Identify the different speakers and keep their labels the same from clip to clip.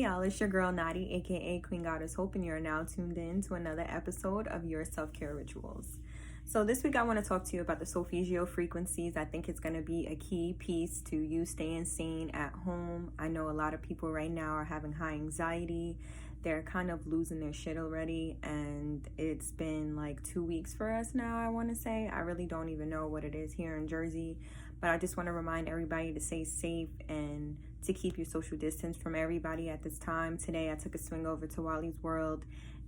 Speaker 1: Hey y'all, it's your girl Nadi, aka Queen Goddess Hope, and you're now tuned in to another episode of your self-care rituals. So this week I want to talk to you about the Solfeggio Frequencies. I think it's going to be a key piece to you staying sane at home. I know a lot of people right now are having high anxiety. They're kind of losing their shit already, and it's been like 2 weeks for us now, I want to say. I really don't even know what it is here in Jersey, but I just want to remind everybody to stay safe and to keep your social distance from everybody at this time. Today I took a swing over to Wally's World,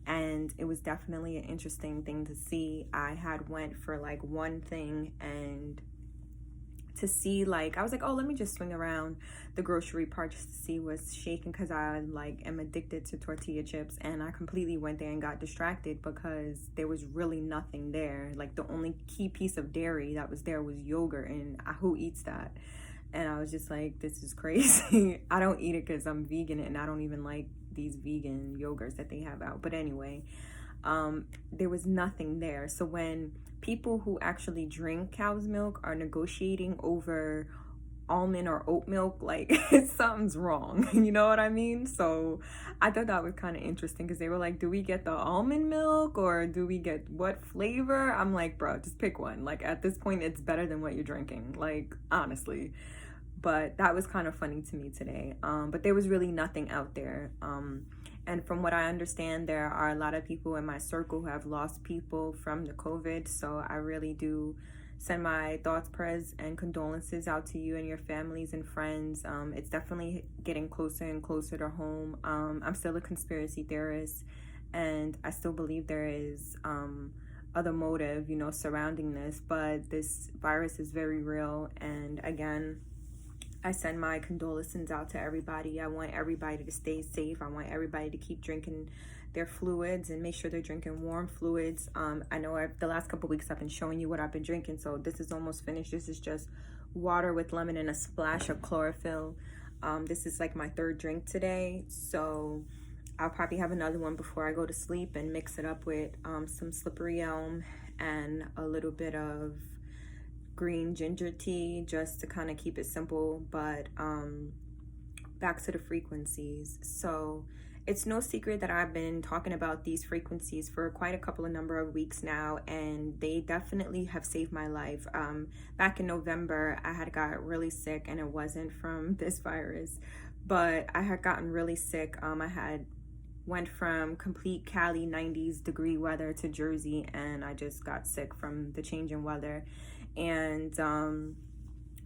Speaker 1: and it was definitely an interesting thing to see. I had went for like one thing, and to see, like, I was like, oh, let me just swing around the grocery part just to see what's shaking, because I like am addicted to tortilla chips, and I completely went there and got distracted because there was really nothing there. Like, the only key piece of dairy that was there was yogurt, and who eats that? And I was just like, this is crazy. I don't eat it because I'm vegan, and I don't even like these vegan yogurts that they have out. But anyway, there was nothing there. So when people who actually drink cow's milk are negotiating over almond or oat milk, like, something's wrong. You know what I mean? So I thought that was kind of interesting, because they were like, do we get the almond milk or do we get what flavor? I'm like, bro, just pick one. Like, at this point, it's better than what you're drinking, like, honestly. But that was kind of funny to me today. But there was really nothing out there. And from what I understand, there are a lot of people in my circle who have lost people from the COVID. So I really do send my thoughts, prayers, and condolences out to you and your families and friends. It's definitely getting closer and closer to home. I'm still a conspiracy theorist, and I still believe there is other motive, surrounding this. But this virus is very real. And again, I send my condolences out to everybody. I want everybody to stay safe. I want everybody to keep drinking their fluids and make sure they're drinking warm fluids. I know the last couple weeks I've been showing you what I've been drinking, so this is almost finished. This is just water with lemon and a splash of chlorophyll. This is like my third drink today, so I'll probably have another one before I go to sleep and mix it up with some slippery elm and a little bit of green ginger tea, just to kind of keep it simple. But back to the frequencies. So it's no secret that I've been talking about these frequencies for quite a couple of number of weeks now, and they definitely have saved my life. Back in November, I had got really sick, and it wasn't from this virus, but I had gotten really sick. I had went from complete Cali 90s degree weather to Jersey, and I just got sick from the change in weather. And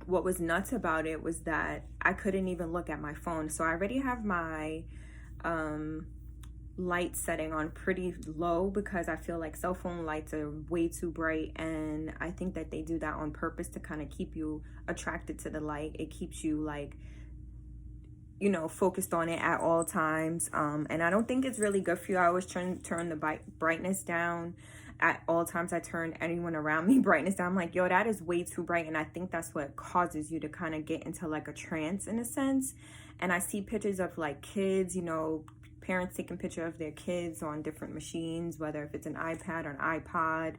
Speaker 1: what was nuts about it was that I couldn't even look at my phone. So I already have my light setting on pretty low, because I feel like cell phone lights are way too bright, and I think that they do that on purpose to kind of keep you attracted to the light. It keeps you like, focused on it at all times. And I don't think it's really good for you. I always turn the brightness down at all times. I turn anyone around me brightness down. I'm like, yo, that is way too bright. And I think that's what causes you to kind of get into like a trance in a sense. And I see pictures of like kids, parents taking picture of their kids on different machines, whether if it's an iPad or an iPod,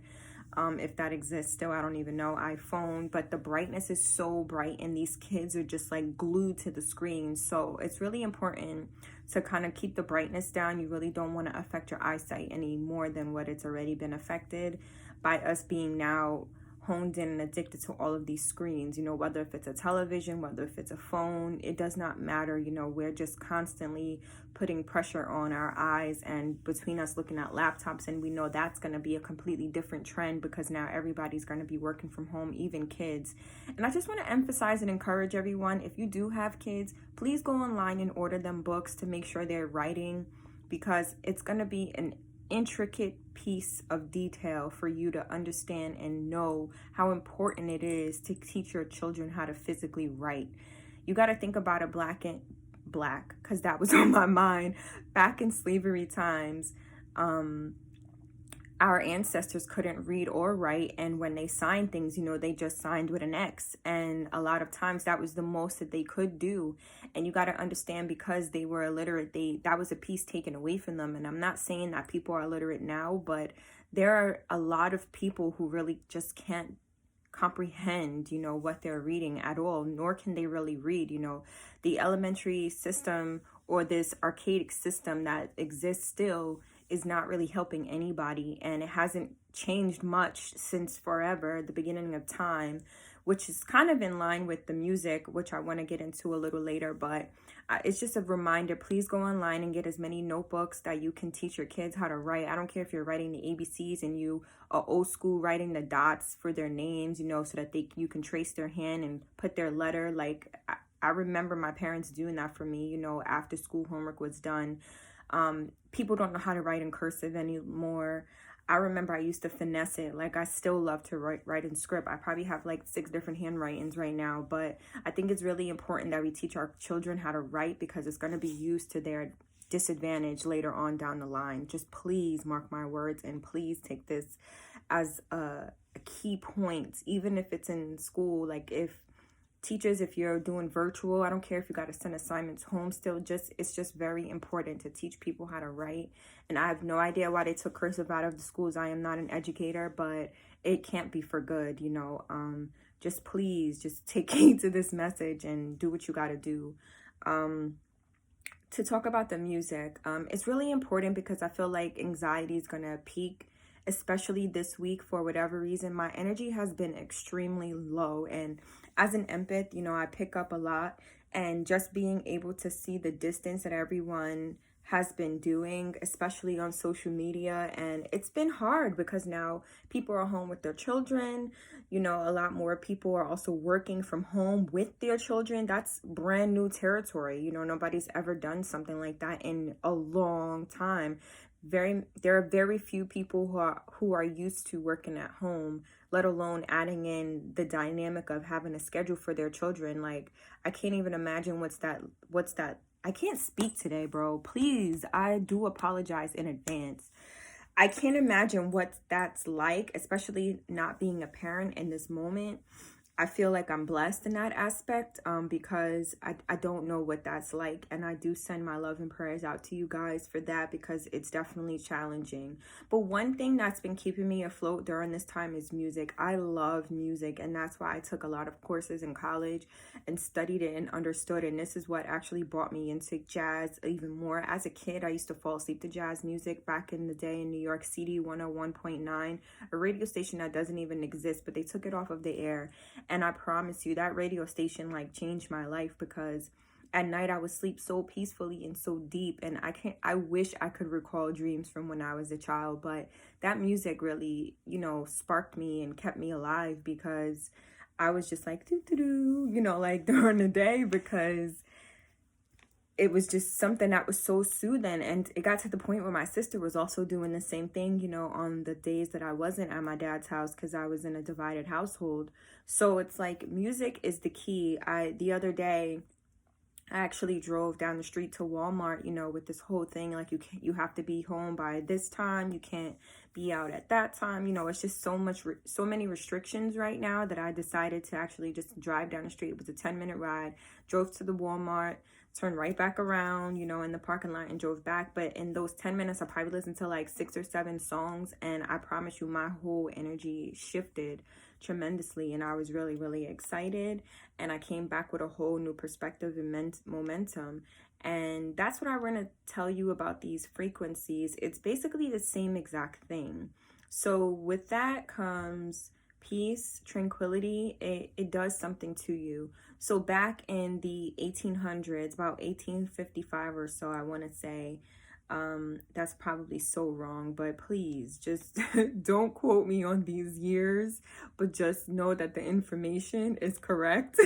Speaker 1: if that exists still, I don't even know, iPhone. But the brightness is so bright, and these kids are just like glued to the screen. So it's really important to kind of keep the brightness down. You really don't want to affect your eyesight any more than what it's already been affected by us being now honed in and addicted to all of these screens, whether if it's a television, whether if it's a phone, it does not matter. We're just constantly putting pressure on our eyes, and between us looking at laptops, and we know that's going to be a completely different trend, because now everybody's going to be working from home, even kids. And I just want to emphasize and encourage everyone, if you do have kids, please go online and order them books to make sure they're writing, because it's going to be an intricate piece of detail for you to understand and know how important it is to teach your children how to physically write. You got to think about it black, because that was on my mind. Back in slavery times, our ancestors couldn't read or write, and when they signed things, they just signed with an X, and a lot of times that was the most that they could do. And you got to understand, because they were illiterate, that was a piece taken away from them. And I'm not saying that people are illiterate now, but there are a lot of people who really just can't comprehend, what they're reading at all, nor can they really read. The elementary system or this archaic system that exists still is not really helping anybody, and it hasn't changed much since forever, the beginning of time, which is kind of in line with the music, which I want to get into a little later. But it's just a reminder, please go online and get as many notebooks that you can teach your kids how to write. I don't care if you're writing the ABCs and you are old school writing the dots for their names, so that you can trace their hand and put their letter. Like I remember my parents doing that for me, after school homework was done. People don't know how to write in cursive anymore. I remember I used to finesse it. Like, I still love to write in script. I probably have like 6 different handwritings right now, but I think it's really important that we teach our children how to write, because it's going to be used to their disadvantage later on down the line. Just please mark my words, and please take this as a key point, even if it's in school. Like, if teachers, if you're doing virtual, I don't care if you got to send assignments home, still it's just very important to teach people how to write. And I have no idea why they took cursive out of the schools. I am not an educator, but it can't be for good, just please just take heed to this message and do what you got to do. To talk about the music, it's really important because I feel like anxiety is going to peak, especially this week. For whatever reason, my energy has been extremely low, and as an empath, I pick up a lot, and just being able to see the distance that everyone has been doing, especially on social media, and it's been hard because now people are home with their children. A lot more people are also working from home with their children. That's brand new territory. Nobody's ever done something like that in a long time. There are very few people who are used to working at home, let alone adding in the dynamic of having a schedule for their children. Like, I can't even imagine what's that. I can't speak today, bro. Please, I do apologize in advance. I can't imagine what that's like, especially not being a parent in this moment. I feel like I'm blessed in that aspect, because I don't know what that's like. And I do send my love and prayers out to you guys for that, because it's definitely challenging. But one thing that's been keeping me afloat during this time is music. I love music, and that's why I took a lot of courses in college and studied it and understood it. And this is what actually brought me into jazz even more. As a kid, I used to fall asleep to jazz music back in the day in New York City 101.9, a radio station that doesn't even exist, but they took it off of the air. And I promise you, that radio station changed my life, because at night I would sleep so peacefully and so deep. And I wish I could recall dreams from when I was a child, but that music really, sparked me and kept me alive, because I was just like, doo-doo-doo, during the day, because it was just something that was so soothing. And it got to the point where my sister was also doing the same thing, on the days that I wasn't at my dad's house, because I was in a divided household. So it's like, music is the key. The other day, I actually drove down the street to Walmart, with this whole thing, like you have to be home by this time, you can't be out at that time. It's just so many restrictions right now, that I decided to actually just drive down the street. It was a 10-minute ride, drove to the Walmart, turned right back around, in the parking lot, and drove back. But in those 10 minutes, I probably listened to like 6 or 7 songs, and I promise you, my whole energy shifted tremendously, and I was really, really excited, and I came back with a whole new perspective and momentum. And that's what I want to tell you about these frequencies. It's basically the same exact thing. So with that comes peace, tranquility. It does something to you. So back in the 1800s, about 1855 or so, I want to say, that's probably so wrong, but please just don't quote me on these years, but just know that the information is correct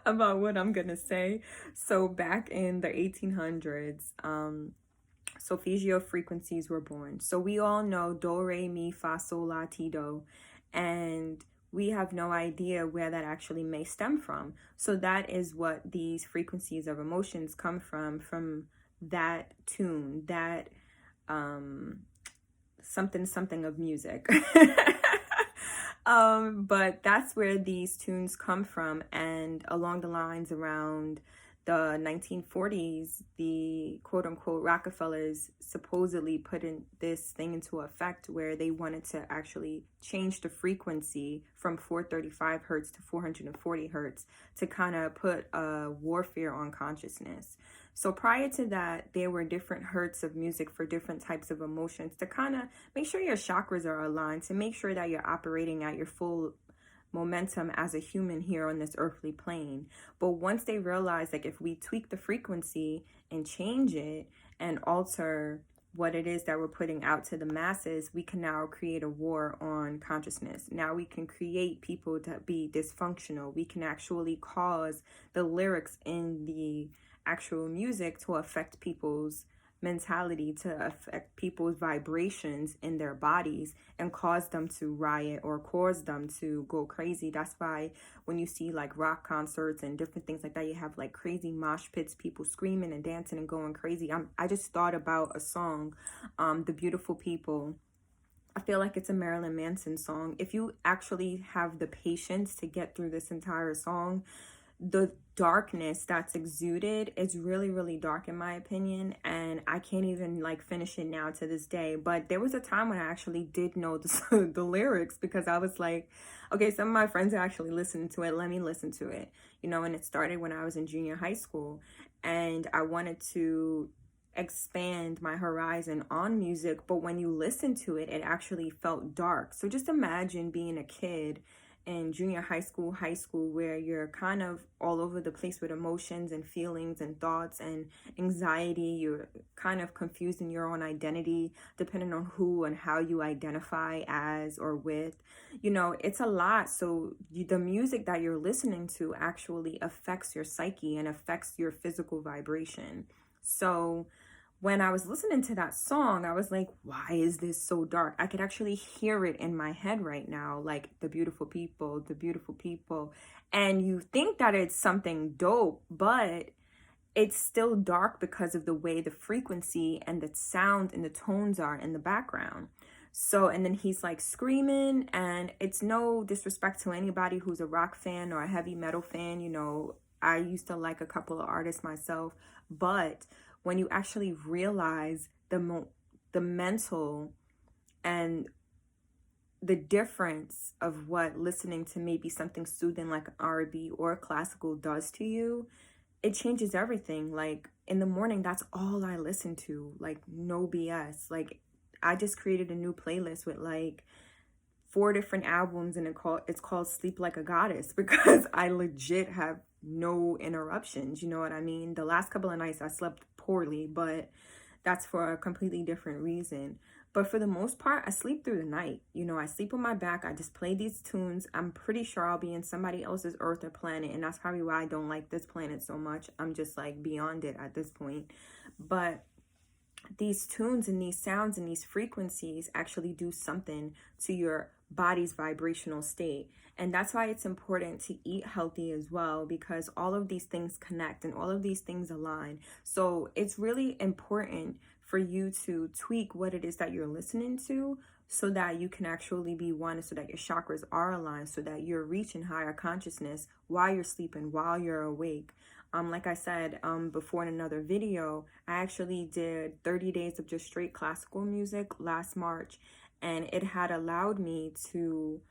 Speaker 1: about what I'm gonna say. So back in the 1800s, Solfeggio frequencies were born. So we all know do, re, mi, fa, sol, la, ti, do, and we have no idea where that actually may stem from. So that is what these frequencies of emotions come from that tune, that something of music. But that's where these tunes come from, and along the lines around the 1940s, the quote unquote Rockefellers supposedly put in this thing into effect where they wanted to actually change the frequency from 435 hertz to 440 hertz to kind of put a warfare on consciousness. So prior to that, there were different hertz of music for different types of emotions to kind of make sure your chakras are aligned, to make sure that you're operating at your full momentum as a human here on this earthly plane. But once they realize, like, if we tweak the frequency and change it and alter what it is that we're putting out to the masses, we can now create a war on consciousness. Now we can create people to be dysfunctional. We can actually cause the lyrics in the actual music to affect people's mentality, to affect people's vibrations in their bodies and cause them to riot or cause them to go crazy. That's why when you see like rock concerts and different things like that, you have like crazy mosh pits, people screaming and dancing and going crazy. I just thought about a song, The Beautiful People. I feel like it's a Marilyn Manson song. If you actually have the patience to get through this entire song, the darkness that's exuded is really, really dark in my opinion, and I can't even like finish it now to this day. But there was a time when I actually did know the lyrics, because I was like, okay, some of my friends are actually listening to it, let me listen to it, you know. And it started when I was in junior high school, and I wanted to expand my horizon on music, but when you listen to it, it actually felt dark. So just imagine being a kid in junior high school, where you're kind of all over the place with emotions and feelings and thoughts and anxiety. You're kind of confused in your own identity, depending on who and how you identify as or with. You know, it's a lot. So the music that you're listening to actually affects your psyche and affects your physical vibration. So when I was listening to that song, I was like, why is this so dark? I could actually hear it in my head right now, like the beautiful people, the beautiful people. And you think that it's something dope, but it's still dark because of the way the frequency and the sound and the tones are in the background. So, and then he's like screaming, and it's no disrespect to anybody who's a rock fan or a heavy metal fan. You know, I used to like a couple of artists myself, but when you actually realize the mental and the difference of what listening to maybe something soothing like R&B or classical does to you, it changes everything. Like in the morning, that's all I listen to, like no BS. Like I just created a new playlist with like 4 different albums, and it's called Sleep Like a Goddess, because I legit have no interruptions. You know what I mean? The last couple of nights I slept poorly, but that's for a completely different reason. But for the most part, I sleep through the night. You know, I sleep on my back. I just play these tunes. I'm pretty sure I'll be in somebody else's earth or planet, and that's probably why I don't like this planet so much. I'm just like beyond it at this point. But these tunes and these sounds and these frequencies actually do something to your body's vibrational state. And that's why it's important to eat healthy as well, because all of these things connect and all of these things align. So it's really important for you to tweak what it is that you're listening to, so that you can actually be one, so that your chakras are aligned, so that you're reaching higher consciousness while you're sleeping, while you're awake. Like I said before in another video, I actually did 30 days of just straight classical music last March, and it had allowed me to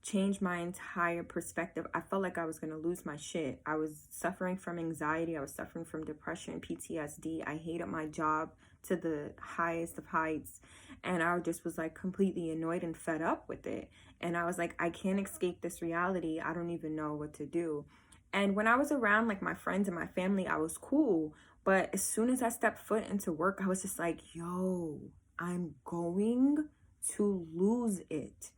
Speaker 1: change my entire perspective. I felt like I was going to lose my shit. I was suffering from anxiety. I was suffering from depression, PTSD. I hated my job to the highest of heights. And I just was like completely annoyed and fed up with it. And I was like, I can't escape this reality. I don't even know what to do. And when I was around like my friends and my family, I was cool. But as soon as I stepped foot into work, I was just like, yo, I'm going to lose it.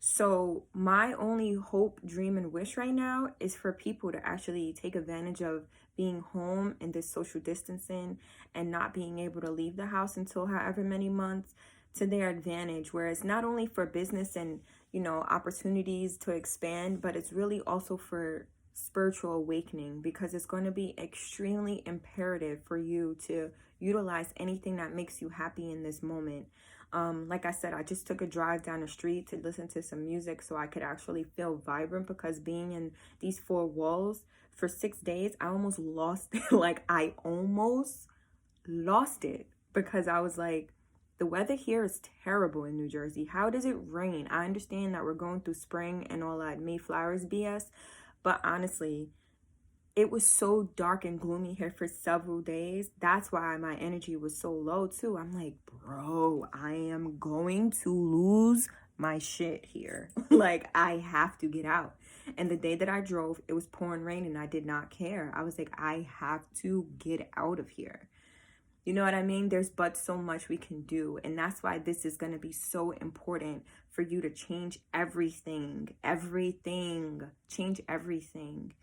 Speaker 1: So my only hope, dream, and wish right now is for people to actually take advantage of being home and this social distancing and not being able to leave the house until however many months, to their advantage, where it's not only for business and, you know, opportunities to expand, but it's really also for spiritual awakening, because it's going to be extremely imperative for you to utilize anything that makes you happy in this moment. Like I said, I just took a drive down the street to listen to some music so I could actually feel vibrant, because being in these four walls for 6 days, I almost lost it. Like, I almost lost it, because I was like, the weather here is terrible in New Jersey. How does it rain? I understand that we're going through spring and all that Mayflowers BS, but honestly, it was so dark and gloomy here for several days. That's why my energy was so low too. I'm like, bro, I am going to lose my shit here. Like, I have to get out. And the day that I drove, it was pouring rain and I did not care. I was like, I have to get out of here. You know what I mean? There's but so much we can do. And that's why this is going to be so important for you to change everything. Change everything.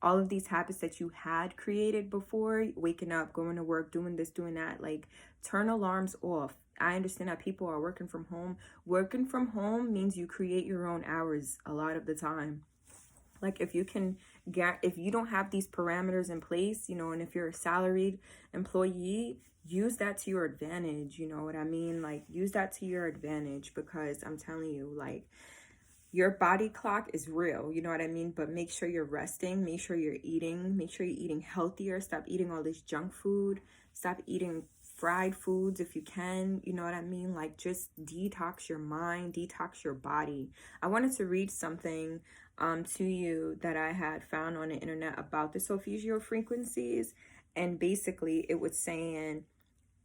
Speaker 1: All of these habits that you had created before, waking up, going to work, doing this, doing that, like, turn alarms off. I understand that people are working from home. Working from home means you create your own hours a lot of the time. Like, if you don't have these parameters in place, you know, and if you're a salaried employee, use that to your advantage. You know what I mean? Like, use that to your advantage, because I'm telling you, like, your body clock is real, you know what I mean? But make sure you're resting, make sure you're eating healthier, stop eating all this junk food, stop eating fried foods if you can, you know what I mean? Like, just detox your mind, detox your body. I wanted to read something to you that I had found on the internet about the Solfeggio frequencies, and basically it was saying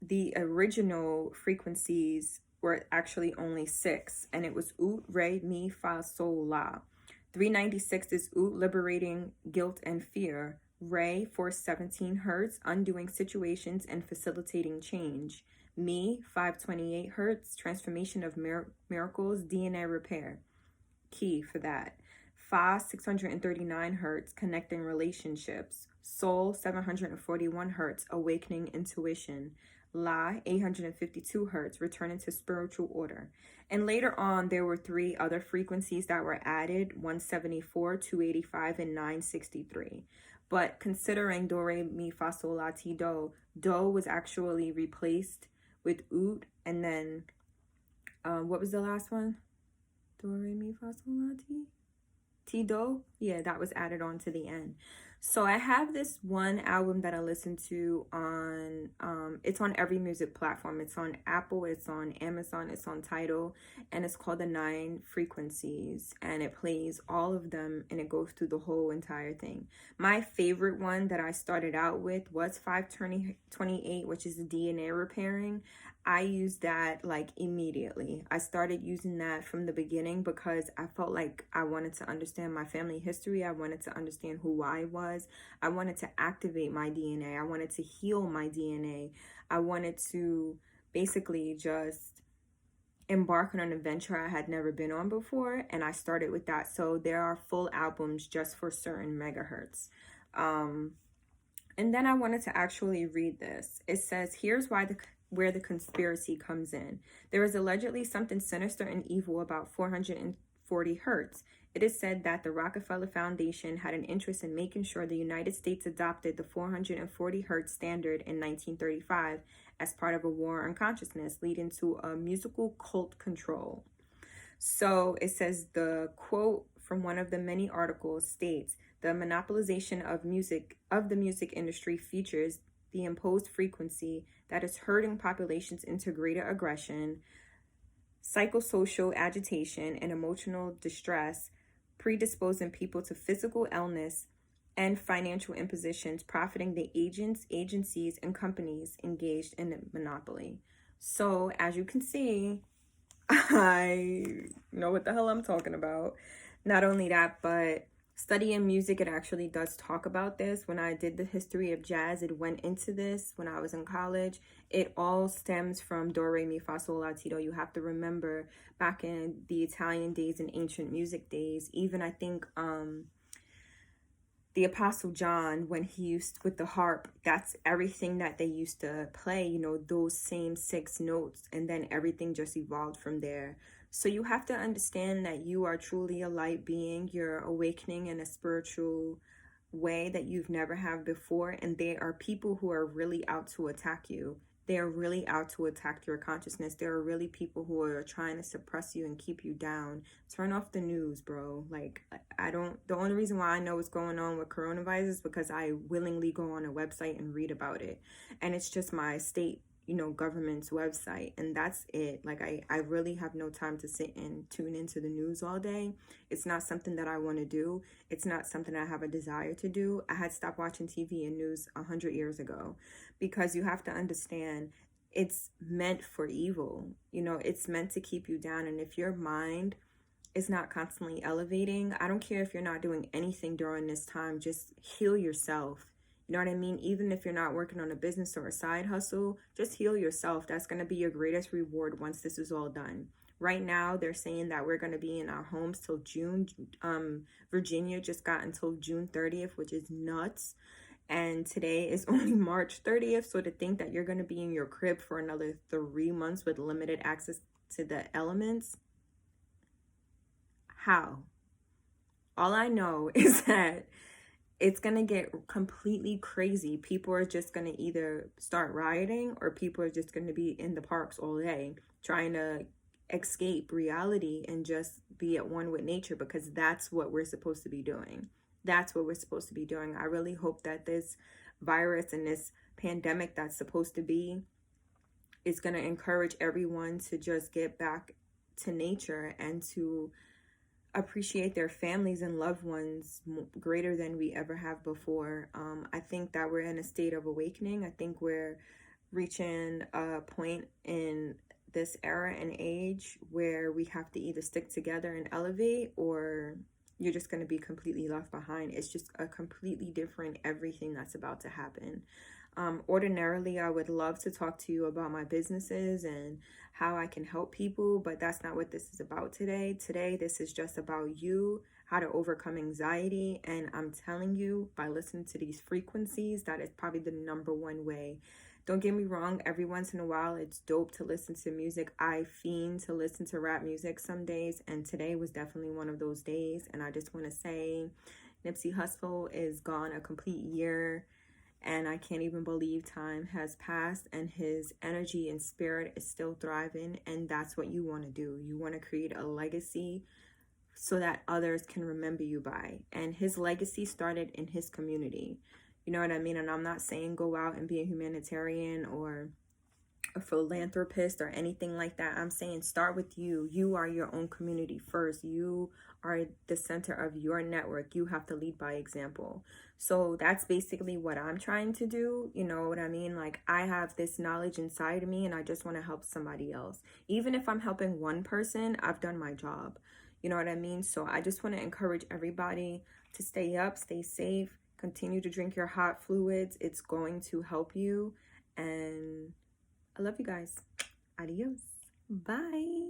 Speaker 1: the original frequencies were actually only 6, and it was Ut, Re, Mi, Fa, Sol, La. 396 is Ut, liberating guilt and fear. Re, 417 hertz, undoing situations and facilitating change. Mi, 528 hertz, transformation of miracles, DNA repair. Key for that. Fa, 639 hertz, connecting relationships. Sol, 741 hertz, awakening intuition. La, 852 hertz, returning to spiritual order. And later on, there were 3 other frequencies that were added: 174, 285, and 963. But considering Do, Re, Mi, Fa, Sol, La, Ti, Do, Do was actually replaced with Ut, and then what was the last one? Do, Re, Mi, Fa, Sol, La, Ti? Ti, Do? Yeah, that was added on to the end. So I have this one album that I listen to on, it's on every music platform. It's on Apple, it's on Amazon, it's on Tidal, and it's called The 9 Frequencies, and it plays all of them, and it goes through the whole entire thing. My favorite one that I started out with was 528, which is the DNA repairing. I used that like immediately. I started using that from the beginning because I felt like I wanted to understand my family history. I wanted to understand who I was. I wanted to activate my DNA. I wanted to heal my DNA. I wanted to basically just embark on an adventure I had never been on before, and I started with that. So there are full albums just for certain megahertz. And then I wanted to actually read this. It says, here's where the conspiracy comes in. There is allegedly something sinister and evil about 440 hertz. It is said that the Rockefeller Foundation had an interest in making sure the United States adopted the 440 hertz standard in 1935 as part of a war on consciousness, leading to a musical cult control. So it says, the quote from one of the many articles states, the monopolization of the music industry features the imposed frequency that is herding populations into greater aggression, psychosocial agitation, and emotional distress, predisposing people to physical illness and financial impositions, profiting the agents, agencies, and companies engaged in the monopoly. So, as you can see, I know what the hell I'm talking about. Not only that, but studying music, it actually does talk about this. When I did the history of jazz, it went into this when I was in college. It all stems from Do, Re, Mi, Fa, Sol, La, Ti, Do. You have to remember back in the Italian days and ancient music days, even I think the Apostle John, when he used with the harp, that's everything that they used to play, you know, those same 6 notes, and then everything just evolved from there. So you have to understand that you are truly a light being. You're awakening in a spiritual way that you've never had before, and there are people who are really out to attack you. they are really out to attack your consciousness. There are really people who are trying to suppress you and keep you down. Turn off the news, bro. Like, I don't, the only reason why I know what's going on with coronavirus is because I willingly go on a website and read about it. And it's just my state, government's website, and that's it. Like, I really have no time to sit and tune into the news all day. It's not something that I want to do. It's not something I have a desire to do. I had stopped watching TV and news 100 years ago, because you have to understand it's meant for evil. It's meant to keep you down. And if your mind is not constantly elevating, I don't care if you're not doing anything during this time, just heal yourself. You know what I mean? Even if you're not working on a business or a side hustle, just heal yourself. That's going to be your greatest reward once this is all done. Right now, they're saying that we're going to be in our homes till June. Virginia just got until June 30th, which is nuts. And today is only March 30th. So to think that you're going to be in your crib for another 3 months with limited access to the elements, how? All I know is that it's going to get completely crazy. People are just going to either start rioting, or people are just going to be in the parks all day trying to escape reality and just be at one with nature, because that's what we're supposed to be doing. That's what we're supposed to be doing. I really hope that this virus and this pandemic that's supposed to be is going to encourage everyone to just get back to nature and to appreciate their families and loved ones greater than we ever have before. I think that we're in a state of awakening. I think we're reaching a point in this era and age where we have to either stick together and elevate, or you're just going to be completely left behind. It's just a completely different everything that's about to happen. Ordinarily, I would love to talk to you about my businesses and how I can help people, but that's not what this is about today. Today, this is just about you, how to overcome anxiety. And I'm telling you, by listening to these frequencies, that is probably the number one way. Don't get me wrong, every once in a while, it's dope to listen to music. I fiend to listen to rap music some days, and today was definitely one of those days. And I just want to say, Nipsey Hussle is gone a complete year. And I can't even believe time has passed, and his energy and spirit is still thriving. And that's what you want to do. You want to create a legacy so that others can remember you by. And his legacy started in his community. You know what I mean? And I'm not saying go out and be a humanitarian or a philanthropist or anything like that. I'm saying start with you. You are your own community first. You are the center of your network. You have to lead by example. So that's basically what I'm trying to do. You know what I mean? Like, I have this knowledge inside of me, and I just want to help somebody else. Even if I'm helping one person, I've done my job. You know what I mean? So I just want to encourage everybody to stay up, stay safe, continue to drink your hot fluids. It's going to help you. And I love you guys. Adios. Bye.